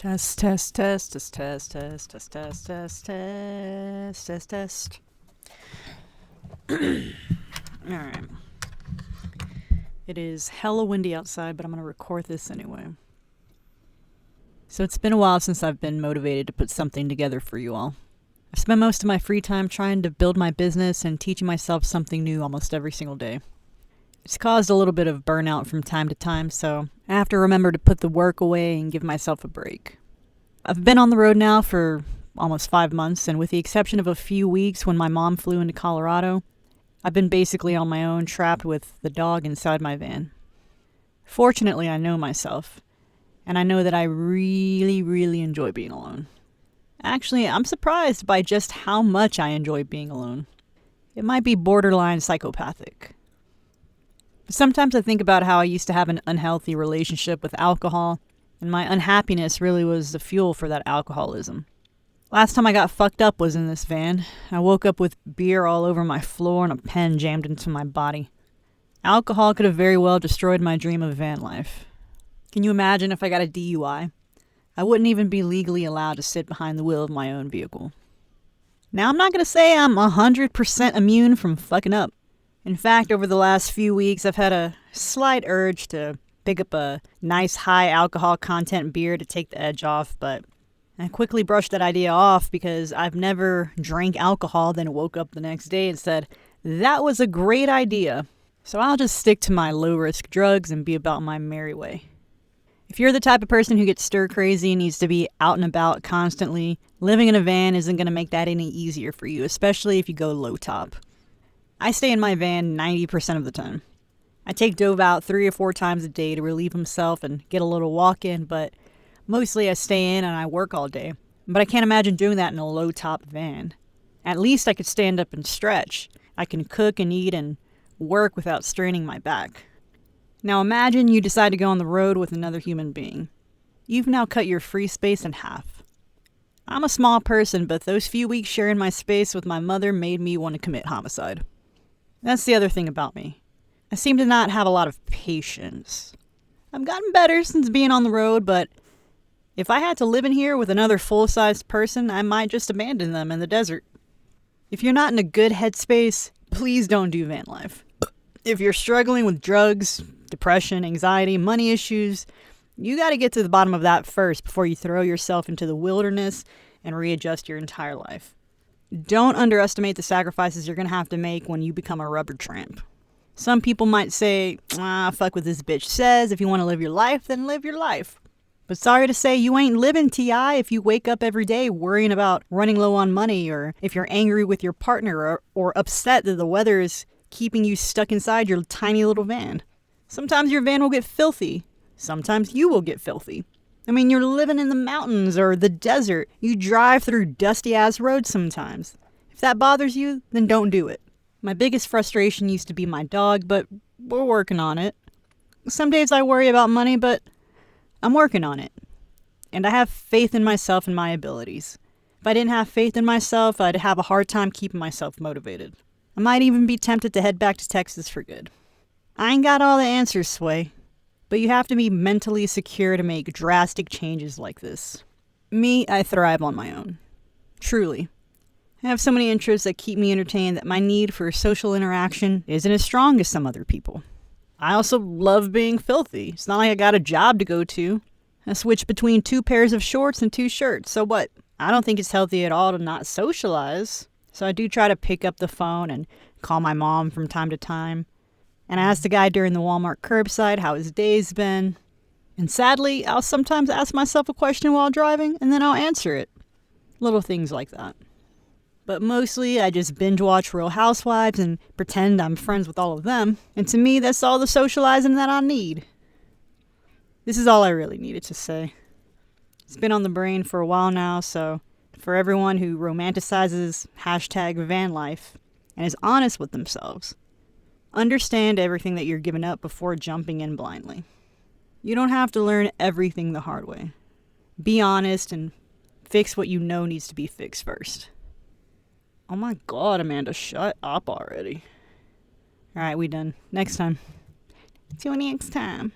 Test, test, test, test, test, test, test, test, test, test, test, test. Alright. It is hella windy outside, but I'm going to record this anyway. So it's been a while since I've been motivated to put something together for you all. I've spent most of my free time trying to build my business and teaching myself something new almost every single day. It's caused a little bit of burnout from time to time, so I have to remember to put the work away and give myself a break. I've been on the road now for almost 5 months, and with the exception of a few weeks when my mom flew into Colorado, I've been basically on my own, trapped with the dog inside my van. Fortunately, I know myself, and I know that I really, really enjoy being alone. Actually, I'm surprised by just how much I enjoy being alone. It might be borderline psychopathic. But sometimes I think about how I used to have an unhealthy relationship with alcohol, and my unhappiness really was the fuel for that alcoholism. Last time I got fucked up was in this van. I woke up with beer all over my floor and a pen jammed into my body. Alcohol could have very well destroyed my dream of van life. Can you imagine if I got a DUI? I wouldn't even be legally allowed to sit behind the wheel of my own vehicle. Now, I'm not going to say I'm 100% immune from fucking up. In fact, over the last few weeks, I've had a slight urge to pick up a nice high alcohol content beer to take the edge off, but I quickly brushed that idea off because I've never drank alcohol, then woke up the next day and said, that was a great idea. So I'll just stick to my low-risk drugs and be about my merry way. If you're the type of person who gets stir crazy and needs to be out and about constantly, living in a van isn't going to make that any easier for you, especially if you go low top. I stay in my van 90% of the time. I take Dove out 3 or 4 times a day to relieve himself and get a little walk in, but mostly I stay in and I work all day. But I can't imagine doing that in a low top van. At least I could stand up and stretch. I can cook and eat and work without straining my back. Now imagine you decide to go on the road with another human being. You've now cut your free space in half. I'm a small person, but those few weeks sharing my space with my mother made me want to commit homicide. That's the other thing about me. I seem to not have a lot of patience. I've gotten better since being on the road, but if I had to live in here with another full-sized person, I might just abandon them in the desert. If you're not in a good headspace, please don't do van life. If you're struggling with drugs, depression, anxiety, money issues, you got to get to the bottom of that first before you throw yourself into the wilderness and readjust your entire life. Don't underestimate the sacrifices you're going to have to make when you become a rubber tramp. Some people might say, fuck what this bitch says. If you want to live your life, then live your life. But sorry to say, you ain't living, T.I., if you wake up every day worrying about running low on money, or if you're angry with your partner, or upset that the weather is keeping you stuck inside your tiny little van. Sometimes your van will get filthy. Sometimes you will get filthy. I mean, you're living in the mountains or the desert. You drive through dusty-ass roads sometimes. If that bothers you, then don't do it. My biggest frustration used to be my dog, but we're working on it. Some days I worry about money, but I'm working on it. And I have faith in myself and my abilities. If I didn't have faith in myself, I'd have a hard time keeping myself motivated. I might even be tempted to head back to Texas for good. I ain't got all the answers, Sway. But you have to be mentally secure to make drastic changes like this. Me, I thrive on my own. Truly. I have so many interests that keep me entertained that my need for social interaction isn't as strong as some other people. I also love being filthy. It's not like I got a job to go to. I switch between 2 pairs of shorts and 2 shirts, so what? I don't think it's healthy at all to not socialize. So I do try to pick up the phone and call my mom from time to time. And I ask the guy during the Walmart curbside how his day's been. And sadly, I'll sometimes ask myself a question while driving, and then I'll answer it. Little things like that. But mostly, I just binge watch Real Housewives and pretend I'm friends with all of them. And to me, that's all the socializing that I need. This is all I really needed to say. It's been on the brain for a while now, so for everyone who romanticizes #van life and is honest with themselves, understand everything that you're giving up before jumping in blindly. You don't have to learn everything the hard way. Be honest and fix what you know needs to be fixed first. Oh my God, Amanda, shut up already. Alright, we done. Next time. Till next time.